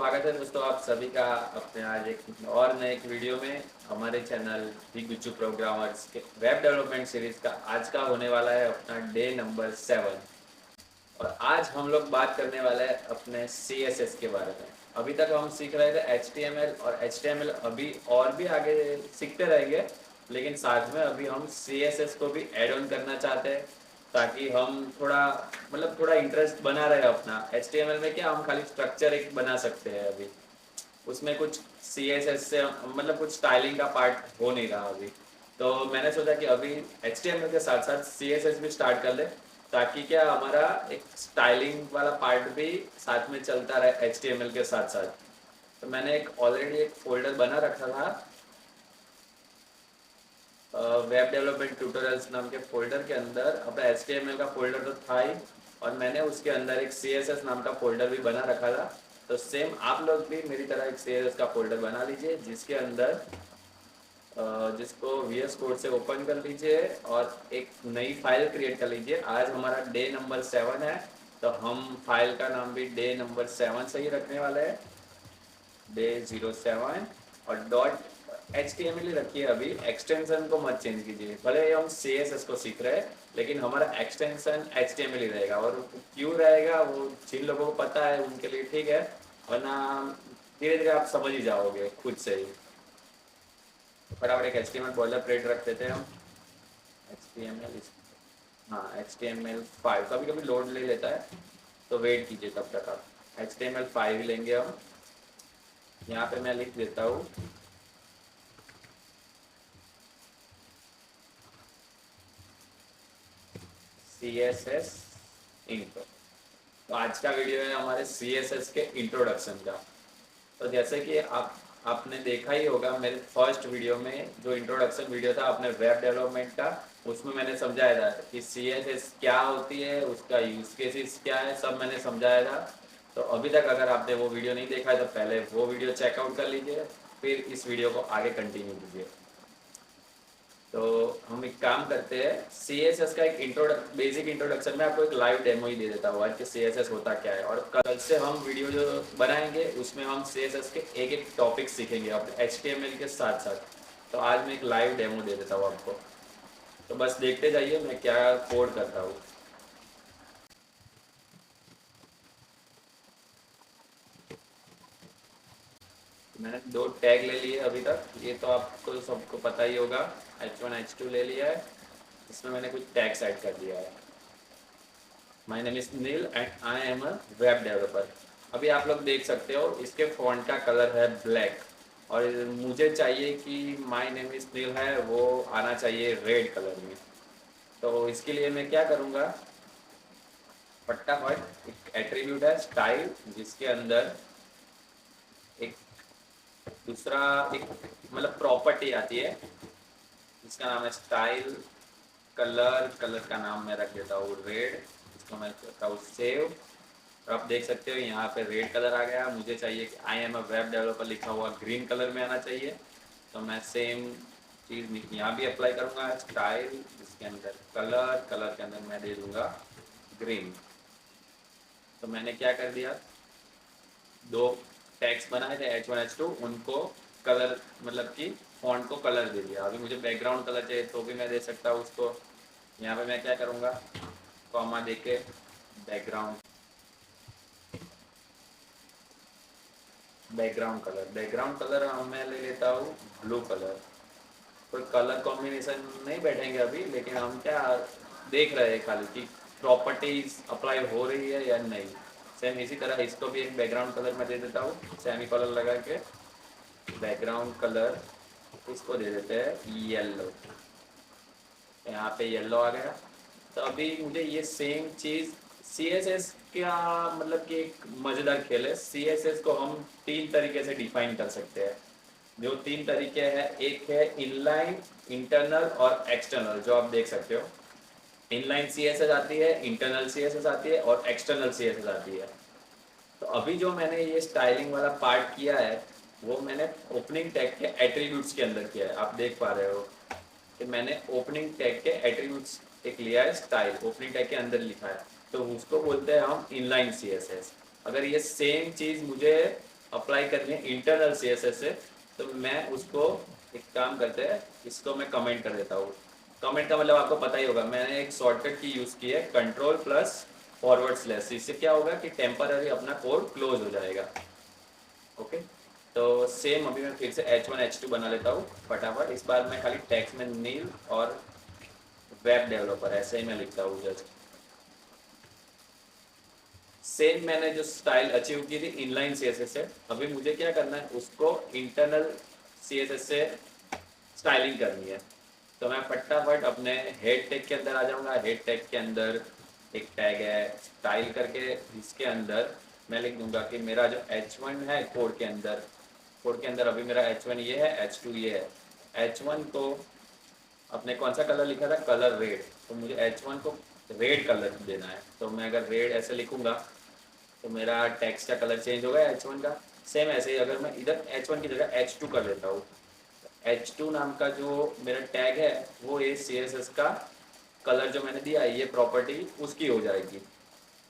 स्वागत है दोस्तों आप सभी का अपने आज एक और नए एक वीडियो में हमारे चैनल दी गुज्जू प्रोग्रामर्स के वेब डेवलपमेंट सीरीज का आज का होने वाला है अपना डे नंबर 7। और आज हम लोग बात करने वाले हैं अपने CSS के बारे में। अभी तक हम सीख रहे थे HTML और HTML अभी और भी आगे सीखते रहेंगे, लेकिन साथ में अभी हम CSS को भी ऐड ऑन करना चाहते हैं ताकि हम थोड़ा इंटरेस्ट बना रहे अपना। HTML में क्या हम खाली स्ट्रक्चर एक बना सकते हैं अभी, उसमें कुछ CSS से कुछ स्टाइलिंग का पार्ट हो नहीं रहा अभी। तो मैंने सोचा कि अभी HTML के साथ साथ CSS भी स्टार्ट कर ले ताकि क्या हमारा एक स्टाइलिंग वाला पार्ट भी साथ में चलता रहे HTML के साथ साथ। तो मैंने ऑलरेडी एक फोल्डर बना रखा था वेब डेवलपमेंट ट्यूटोरियल्स नाम के फोल्डर के अंदर। अपना HTML का फोल्डर तो था ही, और मैंने उसके अंदर एक CSS नाम का फोल्डर भी बना रखा था। तो सेम आप लोग भी मेरी तरह एक CSS का फोल्डर बना लीजिए, जिसके अंदर जिसको VS कोड से ओपन कर लीजिए और एक नई फाइल क्रिएट कर लीजिए। आज हमारा डे नंबर 7 है, तो हम फाइल का नाम भी डे नंबर 7 से ही रखने वाले हैं, डे 07। और .html ही रखिए, अभी एक्सटेंशन को मत चेंज कीजिए। भले ही हम CSS को सीख रहे हैं, लेकिन हमारा एक्सटेंशन HTML ही रहेगा। और क्यों रहेगा वो जिन लोगों को पता है उनके लिए ठीक है, वरना धीरे धीरे आप समझ ही जाओगे खुद से ही। फटाफट एक HTML बॉयलर प्लेट रख देते हैं हम। HTML, हाँ HTML5 कभी कभी लोड ले लेता है, तो वेट कीजिए तब तक आप। HTML5 ही लेंगे हम। यहाँ पे मैं लिख देता हूँ CSS इंट्रो। तो आज का वीडियो है हमारे CSS के इंट्रोडक्शन का। तो जैसे कि आपने देखा ही होगा मेरे फर्स्ट वीडियो में, जो इंट्रोडक्शन वीडियो था अपने वेब डेवलपमेंट का, उसमें मैंने समझाया था कि CSS क्या होती है, उसका यूज केसेस क्या है, सब मैंने समझाया था। तो अभी तक अगर आपने वो वीडियो नहीं देखा है तो पहले वो वीडियो चेकआउट कर लीजिए, फिर इस वीडियो को आगे कंटिन्यू कीजिए। तो हम एक काम करते हैं, CSS का एक बेसिक इंट्रोडक्शन में आपको एक लाइव डेमो ही दे देता हूँ आज कि CSS होता क्या है। और कल से हम वीडियो जो बनाएंगे उसमें हम CSS के एक एक टॉपिक सीखेंगे अपने HTML के साथ साथ। तो आज मैं एक लाइव डेमो दे देता हूँ आपको, तो बस देखते जाइए मैं क्या कोड करता हूँ। मैंने 2 टैग ले लिए अभी तक, ये तो आपको सबको पता ही होगा। H1 H2 ले लिया है, इसमें मैंने कुछ टैग्स ऐड कर दिया है। My name is Neel and I am a web developer. अभी आप लोग देख सकते हो इसके फॉन्ट का कलर है ब्लैक, और मुझे चाहिए कि माय नेम इज नील है वो आना चाहिए रेड कलर में। तो इसके लिए मैं क्या करूँगा, फटाफट एक एट्रीब्यूट है स्टाइल, जिसके अंदर एक दूसरा एक प्रॉपर्टी आती है जिसका नाम है स्टाइल कलर। कलर का नाम मैं रख देता हूँ रेड, इसको मैं करता हूँ सेव। और आप देख सकते हो यहाँ पे रेड कलर आ गया। मुझे चाहिए कि आई एम अ वेब डेवलपर लिखा हुआ ग्रीन कलर में आना चाहिए, तो मैं सेम चीज़ यहाँ भी अप्लाई करूँगा। स्टाइल, इसके अंदर कलर, कलर के अंदर मैं दे दूँगा ग्रीन। तो मैंने क्या कर दिया, 2 टैग्स बनाए थे H1 H2, उनको कलर कि फॉन्ट को कलर दे दिया। अभी मुझे बैकग्राउंड कलर चाहिए तो भी मैं दे सकता हूँ उसको। यहाँ पे मैं क्या करूँगा, कॉमा दे के बैकग्राउंड कलर मैं ले लेता हूँ ब्लू कलर। कोई कलर कॉम्बिनेशन नहीं बैठेंगे अभी, लेकिन हम क्या देख रहे हैं खाली कि प्रॉपर्टीज अप्लाई हो रही है या नहीं। सेम इसी तरह इसको भी एक बैकग्राउंड कलर मैं दे देता हूँ, सेमी कलर लगा के बैकग्राउंड कलर इसको दे देते हैं येलो। यहाँ पे येलो आ गया। तो अभी मुझे ये सेम चीज़ CSS का कि एक मज़ेदार खेल है। CSS को हम 3 तरीके से डिफाइन कर सकते हैं। जो 3 तरीके हैं, एक है इनलाइन, इंटरनल और एक्सटर्नल, जो आप देख सकते हो। इनलाइन CSS आती है, इंटरनल CSS आती है और एक्सटर्नल CSS आती है। तो अभी जो मैंने ये स्टाइलिंग वाला पार्ट किया है वो मैंने ओपनिंग टैग के एट्रीब्यूट्स के अंदर किया है। आप देख पा रहे हो कि मैंने ओपनिंग टैग के एट्रीब्यूट्स एक लिया है, स्टाइल ओपनिंग टैग के अंदर लिखा है, तो उसको बोलते हैं हम इनलाइन CSS। अगर ये सेम चीज़ मुझे अप्लाई करनी है इंटरनल CSS से, तो मैं उसको एक काम करते हैं, इसको मैं कमेंट कर देता हूँ। कमेंट का मतलब आपको पता ही होगा, मैंने एक शॉर्टकट की यूज़ की है, कंट्रोल प्लस फॉरवर्ड स्लैश। इससे क्या होगा कि टेम्पररी अपना कोड क्लोज हो जाएगा। ओके, तो सेम अभी मैं फिर से H1 H2 बना लेता हूँ फटाफट। इस बार मैं खाली टेक्स्ट में नील और वेब डेवलपर ऐसे ही मैं लिखता हूँ जस्ट। सेम मैंने जो स्टाइल अचीव की थी इनलाइन CSS से, अभी मुझे क्या करना है, उसको इंटरनल CSS से स्टाइलिंग करनी है। तो मैं फटाफट अपने हेड टैग के अंदर आ जाऊंगा। हेड टैग के अंदर एक टैग है स्टाइल करके, इसके अंदर मैं लिख दूंगा कि मेरा जो H1 है कोड के अंदर अभी मेरा H1 ये है, H2 ये है। H1 को अपने कौन सा कलर लिखा था, कलर रेड, तो मुझे H1 को रेड कलर देना है। तो मैं अगर रेड ऐसे लिखूंगा तो मेरा टेक्स्ट का कलर चेंज होगा H1 का। सेम ऐसे ही अगर मैं इधर H1 की जगह H2 कर लेता हूँ, H2 नाम का जो मेरा टैग है वो ये CSS का कलर जो मैंने दिया है, ये प्रॉपर्टी उसकी हो जाएगी।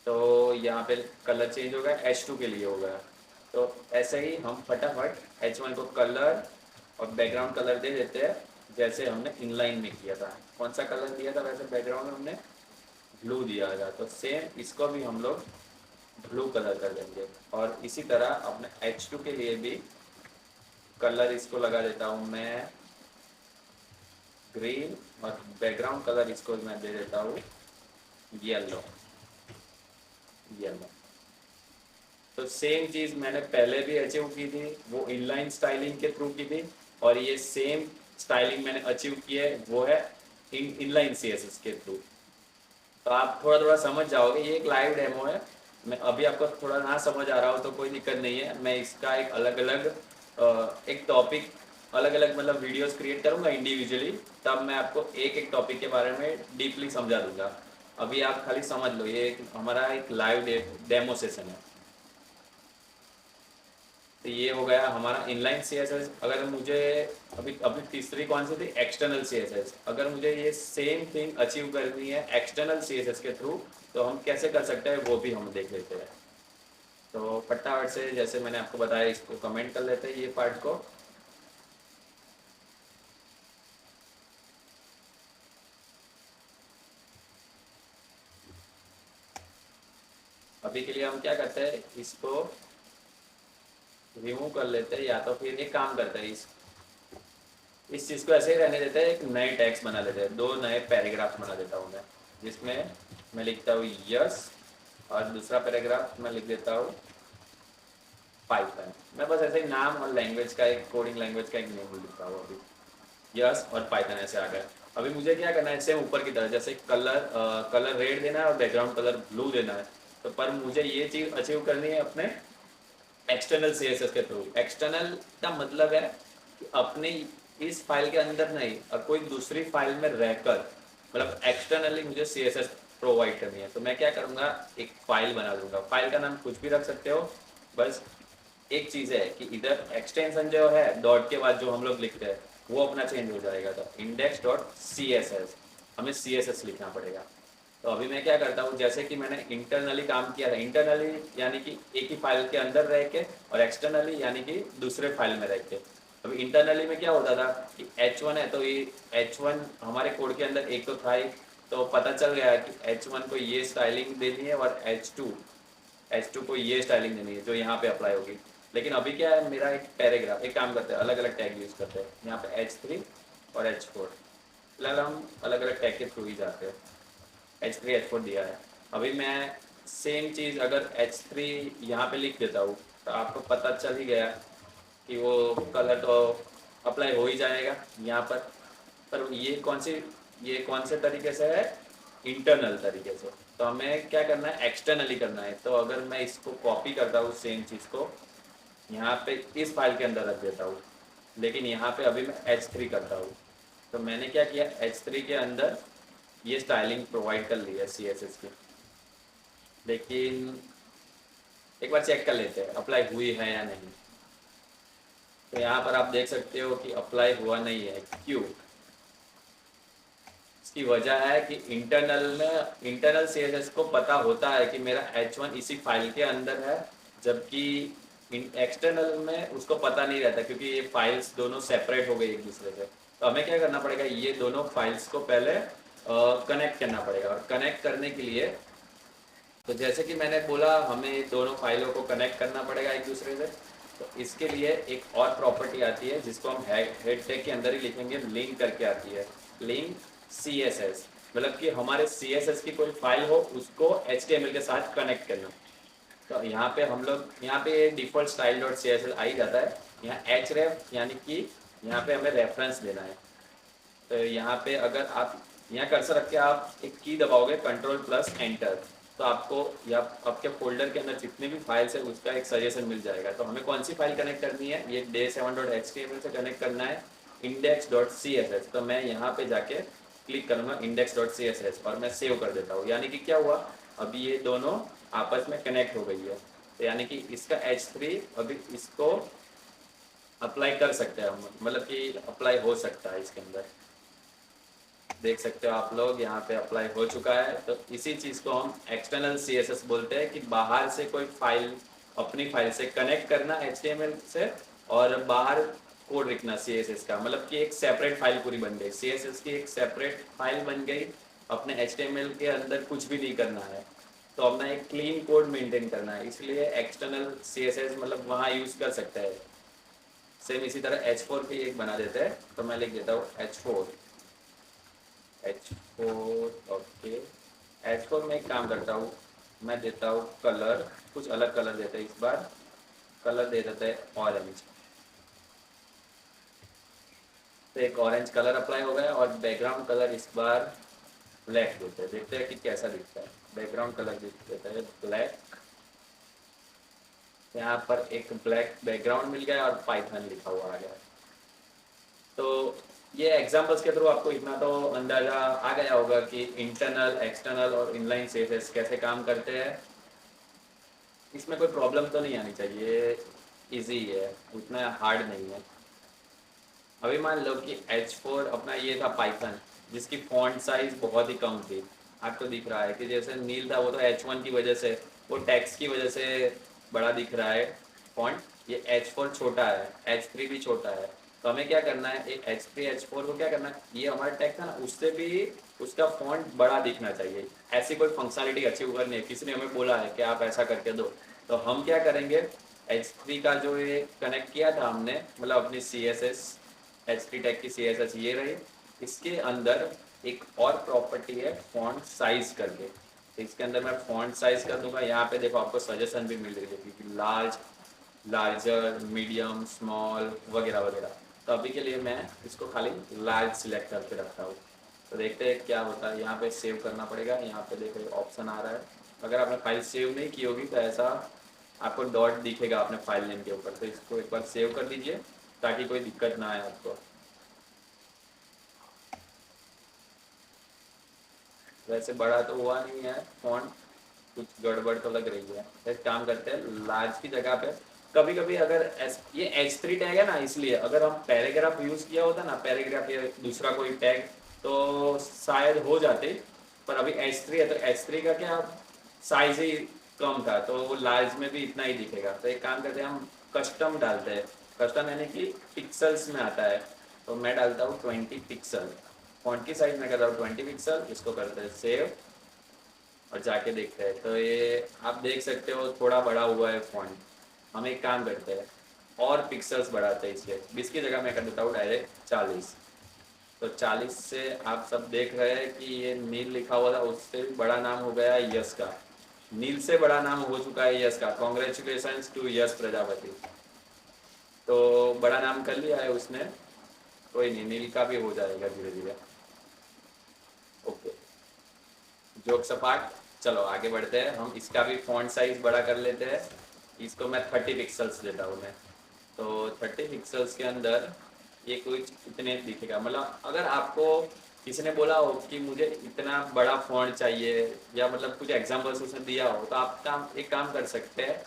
तो यहाँ पे कलर चेंज होगा, H2 के लिए होगा। तो ऐसे ही हम फटाफट H1 को कलर और बैकग्राउंड कलर दे देते हैं, जैसे हमने इनलाइन में किया था। कौन सा कलर दिया था वैसे बैकग्राउंड में हमने, ब्लू दिया था, तो सेम इसको भी हम लोग ब्लू कलर कर देंगे। और इसी तरह अपने H2 के लिए भी कलर इसको लगा देता हूँ मैं ग्रीन, और बैकग्राउंड कलर इसको मैं दे देता हूँ येलो। येलो, तो सेम चीज़ मैंने पहले भी अचीव की थी, वो इनलाइन स्टाइलिंग के थ्रू की थी, और ये सेम स्टाइलिंग मैंने अचीव की है वो है इनलाइन CSS के थ्रू। तो आप थोड़ा थोड़ा समझ जाओगे, ये एक लाइव डेमो है। मैं अभी आपको थोड़ा ना समझ आ रहा हो तो कोई दिक्कत नहीं है, मैं इसका एक अलग अलग एक टॉपिक, अलग अलग मतलब वीडियोस क्रिएट करूंगा इंडिविजुअली, तब मैं आपको एक एक टॉपिक के बारे में डीपली समझा दूंगा। अभी आप खाली समझ लो, ये हमारा एक लाइव डेमो सेशन है। तो ये हो गया हमारा इनलाइन CSS। अगर मुझे अभी अभी तीसरी कौन सी थी, एक्सटर्नल CSS। अगर मुझे ये सेम थिंग अचीव करनी है एक्सटर्नल CSS के थ्रू, तो हम कैसे कर सकते हैं वो भी हम देख लेते हैं। तो फटाफट से जैसे मैंने आपको बताया, इसको कमेंट कर लेते हैं ये पार्ट को। अभी के लिए हम क्या करते हैं, इसको रिमूव कर लेते हैं, या तो फिर एक काम करते हैं, इस चीज़ को ऐसे ही रहने देते हैं, एक नए टैग्स बना लेते हैं, दो नए पैराग्राफ बना देता हूँ मैं, जिसमें मैं लिखता हूँ यस, और दूसरा पैराग्राफ मैं लिख देता हूँ पाइथन। मैं बस ऐसे ही नाम और लैंग्वेज का एक, कोडिंग लैंग्वेज का एक नेम लिखता हूँ अभी, यस और पाइथन ऐसे आ गया। अभी मुझे क्या करना है, सेम ऊपर की तरह जैसे कलर रेड देना है और बैकग्राउंड कलर ब्लू देना है। तो पर मुझे ये चीज़ अचीव करनी है अपने एक्सटर्नल CSS के थ्रू। एक्सटर्नल का मतलब है कि अपने इस फाइल के अंदर नहीं, और कोई दूसरी फाइल में रहकर, मतलब एक्सटर्नली मुझे CSS प्रोवाइड करनी है। तो मैं क्या करूँगा, एक फाइल बना दूंगा। फाइल का नाम कुछ भी रख सकते हो, बस एक चीज़ है कि इधर एक्सटेंशन जो है डॉट के बाद जो हम लोग लिखते हैं वो अपना चेंज हो जाएगा। तो index.css हमें CSS लिखना पड़ेगा। तो अभी मैं क्या करता हूँ, जैसे कि मैंने इंटरनली काम किया था, इंटरनली यानी कि एक ही फाइल के अंदर रह के, और एक्सटर्नली यानी कि दूसरे फाइल में रह के। अभी इंटरनली में क्या होता था कि H1 है तो ये H1 हमारे कोड के अंदर एक तो था ही, तो पता चल गया कि H1 को ये स्टाइलिंग देनी है, और H2 को ये स्टाइलिंग देनी है जो यहाँ पे अप्लाई होगी। लेकिन अभी क्या है, मेरा एक पैराग्राफ, एक काम करते हैं अलग अलग टैग यूज़ करते हैं, यहाँ पे H3 और H4, फिलहाल हम अलग अलग टैग के थ्रू ही जाते हैं। H3 H4 दिया है। अभी मैं सेम चीज़ अगर H3 यहाँ पे लिख देता हूँ, तो आपको पता चल ही गया कि वो कलर तो अप्लाई हो ही जाएगा यहाँ पर ये कौन से तरीके से है, इंटरनल तरीके से। तो हमें क्या करना है, एक्सटर्नली करना है। तो अगर मैं इसको कॉपी करता हूँ सेम चीज़ को यहाँ पे इस फाइल के अंदर रख देता हूँ, लेकिन यहाँ पे अभी मैं H3 करता हूँ। तो मैंने क्या किया, H3 के अंदर ये स्टाइलिंग प्रोवाइड कर ली है CSS की, लेकिन एक बार चेक कर लेते हैं अप्लाई हुई है या नहीं। तो यहाँ पर आप देख सकते हो कि अप्लाई हुआ नहीं है। क्यों? इसकी वजह है कि इंटरनल CSS को पता होता है कि मेरा H1 इसी फाइल के अंदर है, जबकि एक्सटर्नल में उसको पता नहीं रहता क्योंकि ये फाइल्स दोनों सेपरेट हो गई एक दूसरे से। तो हमें क्या करना पड़ेगा, ये दोनों फाइल्स को पहले कनेक्ट करना पड़ेगा। और कनेक्ट करने के लिए तो जैसे कि मैंने बोला हमें दोनों फाइलों को कनेक्ट करना पड़ेगा एक दूसरे से। तो इसके लिए एक और प्रॉपर्टी आती है जिसको हम हेड टैग के अंदर ही लिखेंगे, लिंक करके आती है, लिंक CSS। मतलब कि हमारे CSS की कोई फाइल हो उसको HTML के साथ कनेक्ट करना। तो यहाँ पे हम लोग यहाँ पे default style dot C S S आ ही जाता है। यहाँ href यानी कि यहाँ पे हमें रेफरेंस देना है। तो यहाँ पे अगर आप यहाँ कर्सर रख के आप एक की दबाओगे Ctrl+Enter, तो आपको या आपके फोल्डर के अंदर जितने भी फाइल्स है उसका एक सजेशन मिल जाएगा। तो हमें कौन सी फाइल कनेक्ट करनी है, ये day7.html से कनेक्ट करना है index.css। तो मैं यहाँ पे जाके क्लिक करूँगा index.css और मैं सेव कर देता हूँ। यानी कि क्या हुआ, अभी ये दोनों आपस में कनेक्ट हो गई है। तो यानी कि इसका H3 अभी इसको अप्लाई कर सकते हैं हम, मतलब कि अप्लाई हो सकता है इसके अंदर। देख सकते हो आप लोग यहाँ पे अप्लाई हो चुका है। तो इसी चीज़ को हम एक्सटर्नल CSS बोलते हैं कि बाहर से कोई फाइल अपनी फाइल से कनेक्ट करना HTML से और बाहर कोड लिखना CSS का, मतलब कि एक सेपरेट फाइल पूरी बन गई, CSS की एक सेपरेट फाइल बन गई। अपने HTML के अंदर कुछ भी नहीं करना है, तो अपना एक क्लीन कोड मेंटेन करना है, इसलिए एक्सटर्नल CSS मतलब वहाँ यूज़ कर सकते हैं। सेम इसी तरह H4 भी एक बना देते हैं। तो मैं लिख देता हूँ H4 ओके। H4 में एक काम करता हूँ, मैं देता हूँ कलर, कुछ अलग कलर देते हैं। इस बार कलर दे देते हैं ऑरेंज। तो एक ऑरेंज कलर अप्लाई हो गया और बैकग्राउंड कलर इस बार ब्लैक देते हैं। देखते हैं कि कैसा दिखता है। बैकग्राउंड कलर देते हैं ब्लैक। यहाँ पर एक ब्लैक बैकग्राउंड मिल गया और पाइथन लिखा हुआ आ गया। तो ये एग्जांपल्स के थ्रू आपको इतना तो अंदाज़ा आ गया होगा कि इंटरनल, एक्सटर्नल और इनलाइन CSS कैसे काम करते हैं। इसमें कोई प्रॉब्लम तो नहीं आनी चाहिए, इजी है, उतना हार्ड नहीं है। अभी मान लो कि H4 अपना ये था पाइथन, जिसकी फॉन्ट साइज बहुत ही कम थी। आपको दिख रहा है कि जैसे नील था वो तो H1 की वजह से, वो टेक्स्ट की वजह से बड़ा दिख रहा है फॉन्ट। ये H4 छोटा है, H3 भी छोटा है। तो हमें क्या करना है, एक H3 H4 को क्या करना है, ये हमारा टेक्स्ट है ना, उससे भी उसका फॉन्ट बड़ा दिखना चाहिए। ऐसी कोई फंक्शनलिटी अचीव करनी है, किसी ने हमें बोला है कि आप ऐसा करके दो। तो हम क्या करेंगे, H3 का जो ये कनेक्ट किया था हमने, मतलब अपनी CSS H3 टैग की CSS ये रही। इसके अंदर एक और प्रॉपर्टी है फॉन्ट साइज करके। इसके अंदर मैं फॉन्ट साइज कर दूंगा। यहाँ पे देखो आपको सजेशन भी मिल रही है कि लार्ज, लार्जर, मीडियम, स्मॉल वगैरह वगैरह। तो अभी के लिए मैं इसको खाली लार्ज सिलेक्ट करके रखता हूँ। तो देखते हैं क्या होता है। यहाँ पे सेव करना पड़ेगा। यहाँ पे देखो ऑप्शन आ रहा है। अगर आपने फाइल सेव नहीं की होगी तो ऐसा आपको डॉट दिखेगा अपने फाइल नेम के ऊपर। तो इसको एक बार सेव कर दीजिए ताकि कोई दिक्कत ना आए आपको। वैसे बड़ा तो हुआ नहीं है फॉन्ट, कुछ गड़बड़ तो लग रही है। एक काम करते हैं, लार्ज की जगह पे कभी कभी अगर ये H3 टैग है ना, इसलिए अगर हम पैराग्राफ यूज किया होता ना, पैराग्राफ या दूसरा कोई टैग, तो शायद हो जाते। पर अभी H3 है तो H3 का क्या साइज ही कम था, तो वो लार्ज में भी इतना ही दिखेगा। तो एक काम करते हैं, हम कस्टम डालते हैं। कस्टम यानी कि पिक्सल्स में आता है। तो मैं डालता हूँ 20 पिक्सल। फॉन्ट की साइज में करता हूँ 20 पिक्सल। इसको करते हैं सेव और जाके देखते हैं। तो ये आप देख सकते हो थोड़ा बड़ा हुआ है फॉन्ट। हम एक काम करते हैं और पिक्सल्स बढ़ाते हैं इसके। 20 की जगह मैं कर देता हूँ डायरेक्ट 40। तो 40 से आप सब देख रहे हैं कि ये नील लिखा हुआ था, उससे भी बड़ा नाम हो गया यश का। नील से बड़ा नाम हो चुका है यश का। कॉन्ग्रेचुलेशन टू यश प्रजापति। तो बड़ा नाम कर लिया है उसने। कोई नहीं, नील का भी हो जाएगा धीरे धीरे। ओके, जोक सपाट। चलो आगे बढ़ते हैं। हम इसका भी फॉन्ट साइज बड़ा कर लेते हैं। इसको मैं 30 पिक्सल्स देता हूँ मैं। तो 30 पिक्सल्स के अंदर ये कुछ इतने दिखेगा। मतलब अगर आपको किसी ने बोला हो कि मुझे इतना बड़ा फॉन्ट चाहिए, या मतलब कुछ एग्जांपल्स उसने दिया हो, तो आप एक काम कर सकते हैं।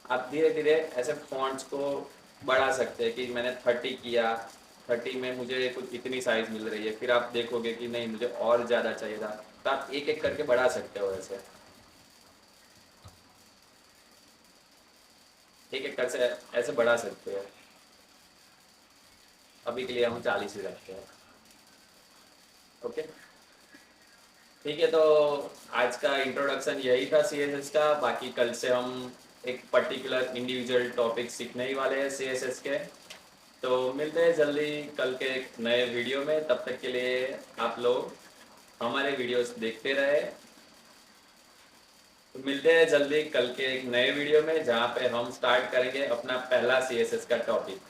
आप धीरे धीरे ऐसे फॉन्ट्स को बढ़ा सकते हैं कि मैंने 30 किया, 30 में मुझे कुछ इतनी साइज मिल रही है। फिर आप देखोगे कि नहीं मुझे और ज़्यादा चाहिए था, तो आप एक एक करके बढ़ा सकते हो ऐसे। ठीक है, कर से ऐसे बढ़ा सकते हैं। अभी के लिए हम 40 ही रखते हैं। ओके, ठीक है। तो आज का इंट्रोडक्शन यही था CSS का। बाकी कल से हम एक पर्टिकुलर इंडिविजुअल टॉपिक सीखने ही वाले हैं CSS के। तो मिलते हैं जल्दी कल के एक नए वीडियो में। तब तक के लिए आप लोग हमारे वीडियोस देखते रहे। तो मिलते हैं जल्दी कल के एक नए वीडियो में, जहाँ पे हम स्टार्ट करेंगे अपना पहला CSS का टॉपिक।